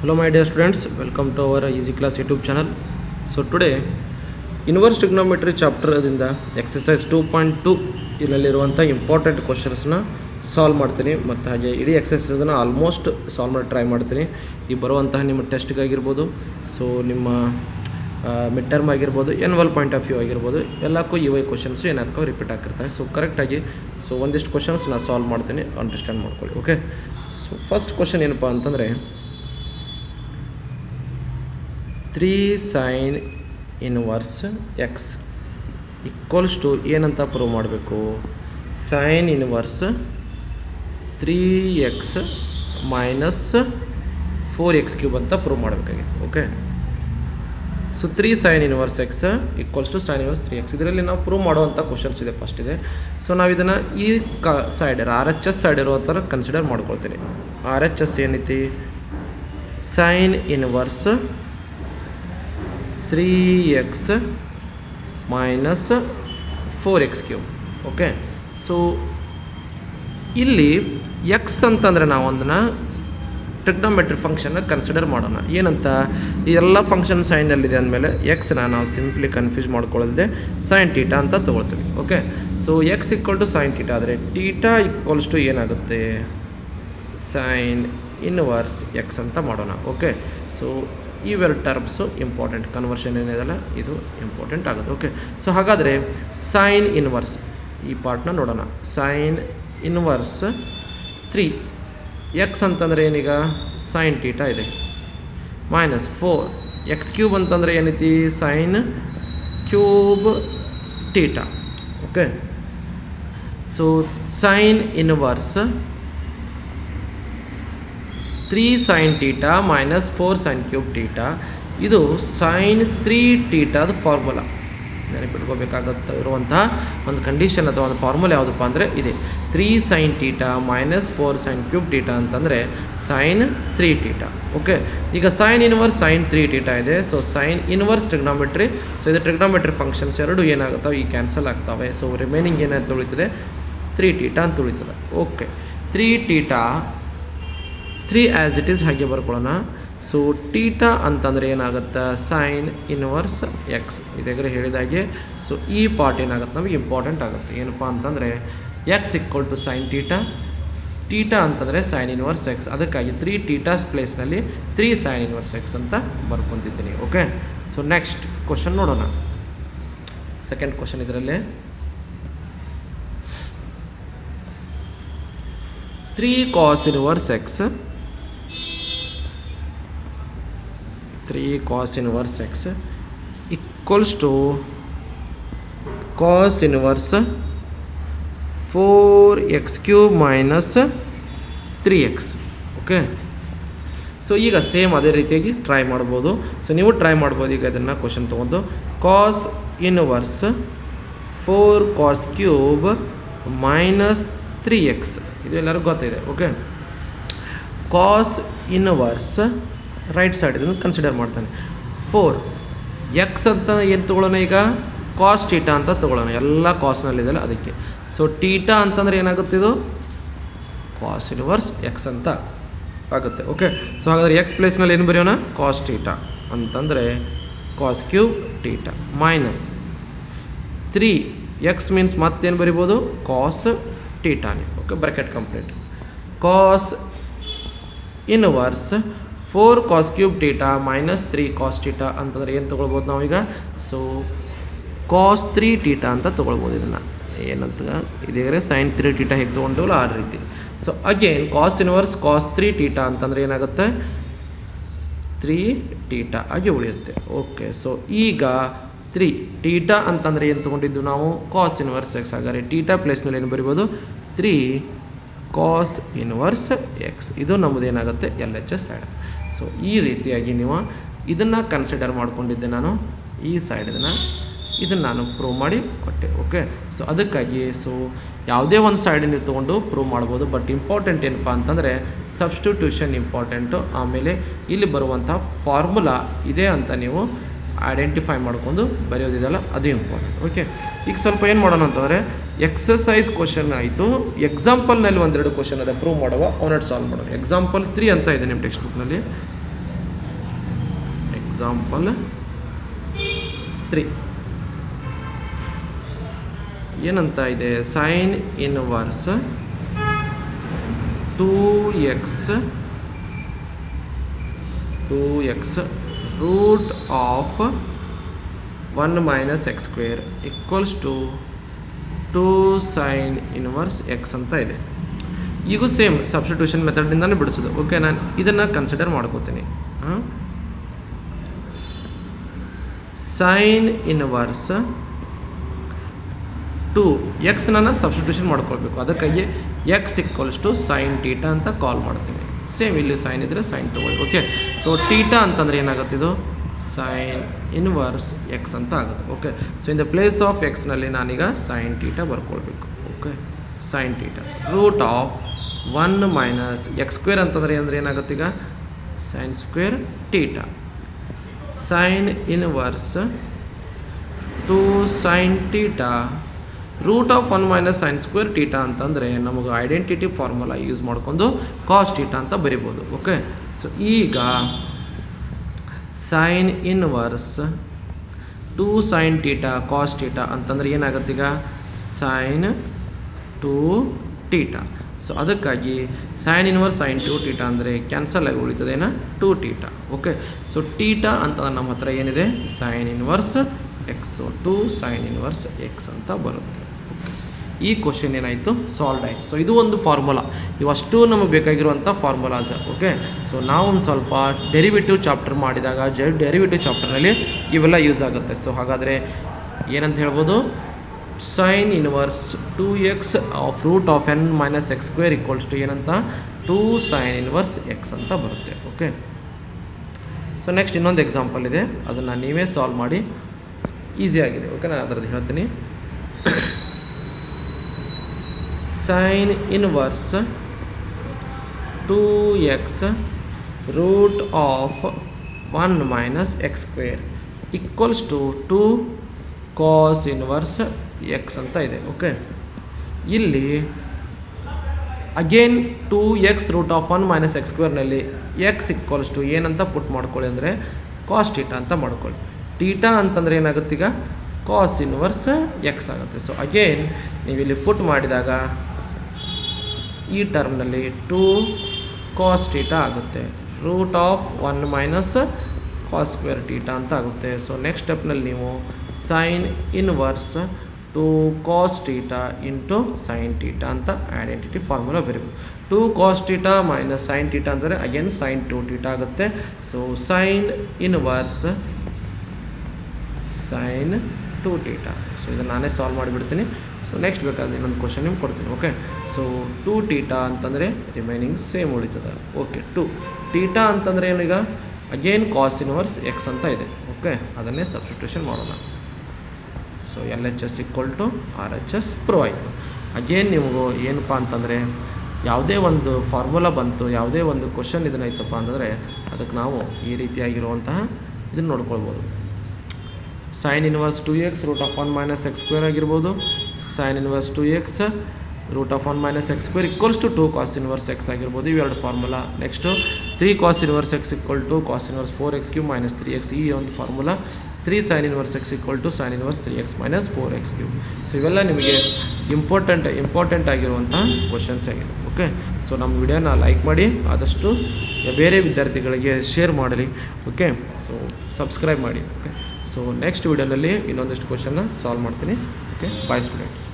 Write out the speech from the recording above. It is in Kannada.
Hello my dear students, welcome to our Easy Class YouTube channel. So today inverse trigonometry chapter ದಿಂದ exercise 2.2 ಇಲ್ಲಿರುವಂಥ ಇಂಪಾರ್ಟೆಂಟ್ ಕ್ವಶನ್ಸ್ನ ಸಾಲ್ವ್ ಮಾಡ್ತೀನಿ ಮತ್ತು ಹಾಗೆ ಇಡೀ ಎಕ್ಸಸೈಸನ್ನು ಆಲ್ಮೋಸ್ಟ್ ಸಾಲ್ವ್ ಮಾಡಿ ಟ್ರೈ ಮಾಡ್ತೀನಿ. ಈ ಬರುವಂತಹ ನಿಮ್ಮ ಟೆಸ್ಟ್ಗಾಗಿರ್ಬೋದು, ಸೊ ನಿಮ್ಮ ಮಿಡ್ ಟರ್ಮ್ ಆಗಿರ್ಬೋದು, ಎನ್ವಲ್ ಪಾಯಿಂಟ್ ಆಫ್ ವ್ಯೂ ಆಗಿರ್ಬೋದು, ಎಲ್ಲಕ್ಕೂ ಇವ ಕ್ವಶನ್ಸು ಏನಾಗ್ತಾವೆ ರಿಪೀಟ್ ಆಗಿರ್ತವೆ. ಸೊ ಕರೆಕ್ಟಾಗಿ ಒಂದಿಷ್ಟು ಕ್ವಶನ್ಸ್ ನಾನು ಸಾಲ್ವ್ ಮಾಡ್ತೀನಿ, ಅಂಡರ್ಸ್ಟ್ಯಾಂಡ್ ಮಾಡ್ಕೊಳ್ಳಿ. ಓಕೆ, ಸೊ ಫಸ್ಟ್ ಕ್ವಶನ್ ಏನಪ್ಪ ಅಂತಂದರೆ 3 sin inverse x equals to ಏನಂತ ಪ್ರೂವ್ ಮಾಡಬೇಕು? Sine inverse 3x minus 4x³ ಅಂತ ಪ್ರೂವ್ ಮಾಡಬೇಕಾಗಿದೆ. Okay, so 3 sin inverse x equals to sine inverse 3x. ಇದರಲ್ಲಿ ನಾವು ಪ್ರೂವ್ ಮಾಡುವಂಥ ಕ್ವಶನ್ಸ್ ಇದೆ. ಫಸ್ಟ್ ಇದೆ, ಸೊ ನಾವು ಇದನ್ನು ಈ ಸೈಡ್ RHS ಸೈಡ್ ಇರುವಂಥ ಕನ್ಸಿಡರ್ ಮಾಡ್ಕೊಳ್ತೀನಿ. RHS ಏನೈತಿ? Sign inverse 3x minus 4x³. Okay, so ಇಲ್ಲಿ ಎಕ್ಸ್ ಅಂತಂದರೆ ನಾವು ಅದನ್ನು ಟ್ರಿಗ್ನೋಮೆಟ್ರಿ ಫಂಕ್ಷನ್ನ ಕನ್ಸಿಡರ್ ಮಾಡೋಣ. ಏನಂತ, ಈ ಎಲ್ಲ ಫಂಕ್ಷನ್ ಸೈನಲ್ಲಿದೆ ಅಂದಮೇಲೆ ಎಕ್ಸ್ನ ನಾವು ಸಿಂಪ್ಲಿ ಕನ್ಫ್ಯೂಸ್ ಮಾಡ್ಕೊಳ್ಳದೆ ಸೈನ್ ಟೀಟಾ ಅಂತ ತೊಗೊಳ್ತೀವಿ. Okay, so x equal to sine theta ಆದರೆ ಟೀಟಾ ಈಕ್ವಲ್ಸ್ ಟು ಏನಾಗುತ್ತೆ? ಸೈನ್ ಇನ್ವರ್ಸ್ ಎಕ್ಸ್ ಅಂತ ಮಾಡೋಣ. ಓಕೆ, ಸೊ ಇವೆರಡು ಟರ್ಮ್ಸು ಇಂಪಾರ್ಟೆಂಟ್, ಕನ್ವರ್ಷನ್ ಏನಿದೆಲ್ಲ ಇದು ಇಂಪಾರ್ಟೆಂಟ್ ಆಗುತ್ತೆ. ಓಕೆ, ಸೊ ಹಾಗಾದರೆ ಸೈನ್ ಇನ್ವರ್ಸ್ ಈ ಪಾರ್ಟ್ನ ನೋಡೋಣ. ಸೈನ್ ಇನ್ವರ್ಸ್ 3x ಅಂತಂದರೆ ಏನೀಗ? ಸೈನ್ ಟೀಟಾ ಇದೆ, ಮೈನಸ್ 4x³ ಅಂತಂದರೆ ಏನೈತಿ? Sine cube theta. Okay, so sine inverse 3 sin theta minus 4 sin cube theta. ಇದು ಸೈನ್ 3 ಟೀಟಾದ ಫಾರ್ಮುಲಾ. ನೆನಪಿಟ್ಕೋಬೇಕಾಗುತ್ತೆ ಇರುವಂತಹ ಒಂದು ಕಂಡೀಷನ್ ಅಥವಾ ಒಂದು ಫಾರ್ಮುಲಾ ಯಾವುದಪ್ಪ ಅಂದರೆ ಇದೆ. 3 sin theta minus 4 sin cube theta ಅಂತಂದರೆ ಸೈನ್ 3 ಟೀಟಾ. ಓಕೆ, ಈಗ ಸೈನ್ ಇನ್ವರ್ಸ್ ಸೈನ್ 3 ಟೀಟಾ ಇದೆ. So sine inverse trigonometry, so ಇದು ಟ್ರಿಗ್ನೋಮೆಟ್ರಿ ಫಂಕ್ಷನ್ಸ್ ಎರಡು ಏನಾಗುತ್ತವೆ? ಈ ಕ್ಯಾನ್ಸಲ್ ಆಗ್ತವೆ. ಸೊ ರಿಮೈನಿಂಗ್ ಏನಂತ ಉಳಿತದೆ? 3 ಟೀಟಾ ಅಂತ ಉಳಿತದೆ. Okay, 3 theta 3 as it is ಹಾಗೆ ಬರ್ಕೊಳ್ಳೋಣ. ಸೊ ಟೀಟಾ ಅಂತಂದರೆ ಏನಾಗುತ್ತೆ? Sine inverse X. ಇದಾಗಲೇ ಹೇಳಿದಾಗೆ ಸೊ ಈ ಪಾರ್ಟ್ ಏನಾಗುತ್ತೆ ನಮಗೆ ಇಂಪಾರ್ಟೆಂಟ್ ಆಗುತ್ತೆ. ಏನಪ್ಪ ಅಂತಂದರೆ x equal to sine theta, theta ಅಂತಂದರೆ ಸೈನ್ ಇನ್ವರ್ಸ್ ಎಕ್ಸ್. ಅದಕ್ಕಾಗಿ 3 ಟೀಟಾ ಪ್ಲೇಸ್ನಲ್ಲಿ 3 ಸೈನ್ ಇನ್ವರ್ಸ್ ಎಕ್ಸ್ ಅಂತ ಬರ್ಕೊತಿದ್ದೀನಿ. ಓಕೆ, ಸೊ ನೆಕ್ಸ್ಟ್ ಕ್ವಶನ್ ನೋಡೋಣ. ಸೆಕೆಂಡ್ ಕ್ವಶನ್ ಇದರಲ್ಲಿ 3 cos inverse x 3 cos inverse x equals to cos inverse 4x³ minus 3x. Okay, so ಈಗ ಸೇಮ್ ಅದೇ ರೀತಿಯಾಗಿ ಟ್ರೈ ಮಾಡ್ಬೋದು. ಸೊ ನೀವು ಟ್ರೈ ಮಾಡ್ಬೋದು. ಈಗ ಅದನ್ನು ಕ್ವಶನ್ ತೊಗೊಂಡು ಕಾಸ್ ಇನ್ವರ್ಸ್ 4 cos³ ಮೈನಸ್ 3x, ಇದು ಎಲ್ಲರಿಗೂ ಗೊತ್ತಿದೆ. Okay, cos inverse right side ಇದನ್ನು ಕನ್ಸಿಡರ್ ಮಾಡ್ತಾನೆ. 4x ಅಂತ ಏನು ತೊಗೊಳ್ಳೋಣ? ಈಗ ಕಾಸ್ ಟೀಟಾ ಅಂತ ತೊಗೊಳ್ಳೋಣ. ಎಲ್ಲ ಕಾಸ್ನಲ್ಲಿದೆಯಲ್ಲ ಅದಕ್ಕೆ. ಸೊ ಟೀಟಾ ಅಂತಂದರೆ ಏನಾಗುತ್ತೆ? ಇದು ಕಾಸ್ ಇನ್ವರ್ಸ್ ಎಕ್ಸ್ ಅಂತ ಆಗುತ್ತೆ. ಓಕೆ, ಸೊ ಹಾಗಾದರೆ ಎಕ್ಸ್ ಪ್ಲೇಸ್ನಲ್ಲಿ ಏನು ಬರೆಯೋಣ? ಕಾಸ್ ಟೀಟಾ ಅಂತಂದರೆ cos cube theta minus 3x means ಮತ್ತೇನು ಬರಿಬೋದು? ಕಾಸ್ ಟೀಟಾನೇ. Okay, bracket complete. Cos inverse 4 cos³ theta minus 3 cos theta ಅಂತಂದರೆ ಏನು ತೊಗೊಳ್ಬೋದು ನಾವೀಗ? ಸೊ ಕಾಸ್ 3 ಟೀಟಾ ಅಂತ ತೊಗೊಳ್ಬೋದು. ಇದನ್ನು ಏನಂತ ಇದೇ ಸೈನ್ 3 ಟೀಟಾ ಹೇಗೆ ತೊಗೊಂಡವಲ್ಲ ಆ ರೀತಿ. ಸೊ ಅಗೇನ್ ಕಾಸ್ ಇನ್ವರ್ಸ್ ಕಾಸ್ 3 ಟೀಟಾ ಅಂತಂದರೆ ಏನಾಗುತ್ತೆ? 3 ಟೀಟಾ ಆಗಿ ಉಳಿಯುತ್ತೆ. ಓಕೆ, ಸೊ ಈಗ 3 ಟೀಟಾ ಅಂತಂದರೆ ಏನು ತೊಗೊಂಡಿದ್ದು ನಾವು? Cos inverse x. ಹಾಗಾದರೆ ಟೀಟಾ ಪ್ಲೇಸ್ನಲ್ಲಿ ಏನು ಬರಿಬೋದು? 3 ಕಾಸ್ ಇನ್ವರ್ಸ್ ಎಕ್ಸ್. ಇದು ನಮ್ಮದು ಏನಾಗುತ್ತೆ? LHS side. ಸೊ ಈ ರೀತಿಯಾಗಿ ನೀವು ಇದನ್ನು ಕನ್ಸಿಡರ್ ಮಾಡ್ಕೊಂಡಿದ್ದೆ ನಾನು. ಈ ಸೈಡ್ ಇದನ್ನು ನಾನು ಪ್ರೂವ್ ಮಾಡಿ ಕೊಟ್ಟೆ. ಓಕೆ, ಸೊ ಅದಕ್ಕಾಗಿ ಸೊ ಯಾವುದೇ ಒಂದು ಸೈಡ್ ನೀವು ತೊಗೊಂಡು ಪ್ರೂವ್ ಮಾಡ್ಬೋದು. ಬಟ್ ಇಂಪಾರ್ಟೆಂಟ್ ಏನಪ್ಪ ಅಂತಂದರೆ ಸಬ್ಸ್ಟಿಟ್ಯೂಷನ್ ಇಂಪಾರ್ಟೆಂಟು. ಆಮೇಲೆ ಇಲ್ಲಿ ಬರುವಂಥ ಫಾರ್ಮುಲಾ ಇದೆ ಅಂತ ನೀವು ಐಡೆಂಟಿಫೈ ಮಾಡ್ಕೊಂಡು ಬರೆಯೋದಿದೆಯಲ್ಲ ಅದು ಇಂಪಾರ್ಟೆಂಟ್. ಓಕೆ, ಈಗ ಸ್ವಲ್ಪ ಏನು ಮಾಡೋಣ ಅಂತಂದರೆ ಎಕ್ಸಸೈಸ್ ಕ್ವಶನ್ ಆಯಿತು, ಎಕ್ಸಾಂಪಲ್ನಲ್ಲಿ ಒಂದೆರಡು ಕ್ವಶನ್ ಅದೇ ಪ್ರೂವ್ ಮಾಡುವ ಅವನಟ್ಟು ಸಾಲ್ವ್ ಮಾಡೋಣ. ಎಕ್ಸಾಂಪಲ್ 3 ಅಂತ ಇದೆ ನಿಮ್ಮ ಟೆಕ್ಸ್ಟ್ ಬುಕ್ನಲ್ಲಿ. ಎಕ್ಸಾಂಪಲ್ 3 ಏನಂತ ಇದೆ, sine inverse 2x root of 1 minus x square equals to 2 sine inverse x ಅಂತ ಇದೆ. ಈಗೂ ಸೇಮ್ ಸಬ್ಸ್ಟಿಟ್ಯೂಷನ್ ಮೆಥಡ್ನಿಂದಾನೇ ಬಿಡಿಸೋದು. ಓಕೆ, ನಾನು ಇದನ್ನು ಕನ್ಸಿಡರ್ ಮಾಡ್ಕೋತೀನಿ. ಸೈನ್ ಇನ್ವರ್ಸ್ 2 ಎಕ್ಸ್ನ ಸಬ್ಸ್ಟಿಟ್ಯೂಷನ್ ಮಾಡ್ಕೊಳ್ಬೇಕು. ಅದಕ್ಕಾಗಿ x equals to sine theta ಅಂತ ಕಾಲ್ ಮಾಡ್ತೀನಿ. ಸೇಮ್ ಇಲ್ಲಿ ಸೈನ್ ಇದ್ದರೆ ಸೈನ್ ತೊಗೊಳ್ಳಿ. ಓಕೆ, ಸೊ ಟೀಟಾ ಅಂತಂದರೆ ಏನಾಗುತ್ತೆ, ಇದು ಸೈನ್ ಇನ್ವರ್ಸ್ ಎಕ್ಸ್ ಅಂತ ಆಗುತ್ತೆ. Okay, so in the place of ಎಕ್ಸ್ನಲ್ಲಿ ನಾನೀಗ ಸೈನ್ ಟೀಟಾ ಬರ್ಕೊಳ್ಬೇಕು. Okay, sine theta root of 1 minus x square ಅಂತಂದರೆ ಅಂದರೆ ಏನಾಗುತ್ತೆ, ಈಗ sine square theta sine inverse 2 sine theta root of 1 minus sine square theta ಅಂತಂದರೆ ನಮಗೆ ಐಡೆಂಟಿಟಿ ಫಾರ್ಮುಲಾ ಯೂಸ್ ಮಾಡ್ಕೊಂಡು ಕಾಸ್ ಟೀಟಾ ಅಂತ ಬರಿಬೋದು. ಓಕೆ, ಸೊ ಈಗ sine inverse 2 sine theta cos theta ಅಂತಂದರೆ ಏನಾಗುತ್ತೆ, ಈಗ ಸೈನ್ 2 ಟೀಟಾ. ಸೊ ಅದಕ್ಕಾಗಿ ಸೈನ್ ಇನ್ವರ್ಸ್ ಸೈನ್ 2 ಟೀಟಾ ಅಂದರೆ ಕ್ಯಾನ್ಸಲ್ ಆಗಿ ಉಳಿತದೇನಾ 2 ಟೀಟಾ. ಓಕೆ, ಸೊ ಟೀಟಾ ಅಂತಂದ್ರೆ ನಮ್ಮ ಹತ್ರ ಏನಿದೆ, sine inverse x 2 sine inverse x ಅಂತ ಬರುತ್ತೆ. ಈ ಕ್ವಶನ್ ಏನಾಯಿತು, ಸಾಲ್ವ್ ಆಯಿತು. ಸೊ ಇದು ಒಂದು ಫಾರ್ಮುಲಾ, ಇವಷ್ಟು ನಮಗೆ ಬೇಕಾಗಿರುವಂಥ ಫಾರ್ಮುಲಾಸ್. ಓಕೆ, ಸೊ ನಾವು ಒಂದು ಸ್ವಲ್ಪ ಡೆರಿವೇಟಿವ್ ಚಾಪ್ಟರ್ ಮಾಡಿದಾಗ ಡೆರಿವೇಟಿವ್ ಚಾಪ್ಟರ್ನಲ್ಲಿ ಇವೆಲ್ಲ ಯೂಸ್ ಆಗುತ್ತೆ. ಸೊ ಹಾಗಾದರೆ ಏನಂತ ಹೇಳ್ಬೋದು, sine inverse 2x of root of n minus x square equals to ಏನಂತ 2 ಸೈನ್ ಇನ್ವರ್ಸ್ ಎಕ್ಸ್ ಅಂತ ಬರುತ್ತೆ. ಓಕೆ, ಸೊ ನೆಕ್ಸ್ಟ್ ಇನ್ನೊಂದು ಎಕ್ಸಾಂಪಲ್ ಇದೆ, ಅದನ್ನು ನೀವೇ ಸಾಲ್ವ್ ಮಾಡಿ. ಈಸಿಯಾಗಿದೆ. ಓಕೆ, ನಾನು ಅದರದ್ದು ಹೇಳ್ತೀನಿ. Sine inverse 2x root of 1 minus x square equals to 2 cos inverse x ಅಂತ ಇದೆ. ಓಕೆ, ಇಲ್ಲಿ again 2x root of 1 minus x ಸ್ಕ್ವೇರ್ನಲ್ಲಿ ಎಕ್ಸ್ ಈಕ್ವಲ್ಸ್ ಟು ಏನಂತ ಪುಟ್ ಮಾಡ್ಕೊಳ್ಳಿ ಅಂದರೆ ಕಾಸ್ ಟೀಟಾ ಅಂತ ಮಾಡ್ಕೊಳ್ಳಿ. ಟೀಟಾ ಅಂತಂದರೆ ಏನಾಗುತ್ತೆ, ಈಗ ಕಾಸ್ ಇನ್ವರ್ಸ್ ಎಕ್ಸ್ ಆಗುತ್ತೆ. ಸೊ ಅಗೇನ್ ನೀವು ಇಲ್ಲಿ ಪುಟ್ ಮಾಡಿದಾಗ ಈ ಟರ್ಮ್ನಲ್ಲಿ 2 ಕಾಸ್ ಟೀಟಾ ಆಗುತ್ತೆ. Root of 1 minus cos square theta ಅಂತ ಆಗುತ್ತೆ. ಸೊ ನೆಕ್ಸ್ಟ್ ಸ್ಟೆಪ್ನಲ್ಲಿ ನೀವು sine inverse 2 cos theta into sine theta ಅಂತ ಐಡೆಂಟಿಟಿ ಫಾರ್ಮುಲಾ ಬರೀಬೇಕು. 2 cos theta minus sine theta ಅಂದರೆ ಅಗೇನ್ ಸೈನ್ 2 ಟೀಟಾ ಆಗುತ್ತೆ. So sine inverse sine 2 theta. So ಇದನ್ನು ನಾನೇ ಸಾಲ್ವ್ ಮಾಡಿಬಿಡ್ತೀನಿ. ಸೊ ನೆಕ್ಸ್ಟ್ ಬೇಕಾದ್ರೆ ಇನ್ನೊಂದು ಕ್ವಶನ್ ನಿಮ್ಗೆ ಕೊಡ್ತೀನಿ. ಓಕೆ, ಸೊ 2 ಟೀಟಾ ಅಂತಂದರೆ ರಿಮೈನಿಂಗ್ ಸೇಮ್ ಉಳಿತದೆ. ಓಕೆ, 2 ಟೀಟಾ ಅಂತಂದರೆ ಏನು, ಈಗ ಅಗೇನ್ ಕಾಸ್ ಇನ್ವರ್ಸ್ ಎಕ್ಸ್ ಅಂತ ಇದೆ. ಓಕೆ, ಅದನ್ನೇ ಸಬ್ಸ್ಟಿಟ್ಯೂಷನ್ ಮಾಡೋಣ. So LHS equal to RHS prove ಆಯಿತು. ಅಗೇನ್ ನಿಮಗೂ ಏನಪ್ಪ ಅಂತಂದರೆ ಯಾವುದೇ ಒಂದು ಫಾರ್ಮುಲಾ ಬಂತು, ಯಾವುದೇ ಒಂದು ಕ್ವಶನ್ ಇದನ್ನಾಯ್ತಪ್ಪ ಅಂತಂದರೆ ಅದಕ್ಕೆ ನಾವು ಈ ರೀತಿಯಾಗಿರುವಂತಹ ಇದನ್ನು ನೋಡ್ಕೊಳ್ಬೋದು. Sine inverse 2x root of 1 minus x square ಆಗಿರ್ಬೋದು. Sine inverse 2x root of 1 minus x square equals to 2 cos inverse x ಆಗಿರ್ಬೋದು. ಇವೆರಡು formula. Next 3 cos inverse x equal to cos inverse 4x³ minus 3x, ಈ ಒಂದು formula. 3 sine inverse x equal to sine inverse 3x minus 4x³. So ಇವೆಲ್ಲ ನಿಮಗೆ ಇಂಪಾರ್ಟೆಂಟ್ ಆಗಿರುವಂಥ ಕ್ವಶನ್ಸ್ ಆಗಿದೆ. ಓಕೆ, ಸೊ ನಮ್ಮ ವಿಡಿಯೋನ ಲೈಕ್ ಮಾಡಿ, ಆದಷ್ಟು ಬೇರೆ ವಿದ್ಯಾರ್ಥಿಗಳಿಗೆ ಶೇರ್ ಮಾಡಲಿ. ಓಕೆ, ಸೊ ಸಬ್ಸ್ಕ್ರೈಬ್ ಮಾಡಿ. ಓಕೆ, ಸೊ ನೆಕ್ಸ್ಟ್ ವಿಡಿಯೋನಲ್ಲಿ ಇನ್ನೊಂದಿಷ್ಟು ಕ್ವಶನ್ನ ಸಾಲ್ವ್ ಮಾಡ್ತೀನಿ. ಓಕೆ, ಬಾಯ್ ಸ್ಟೂಡೆಂಟ್ಸ್.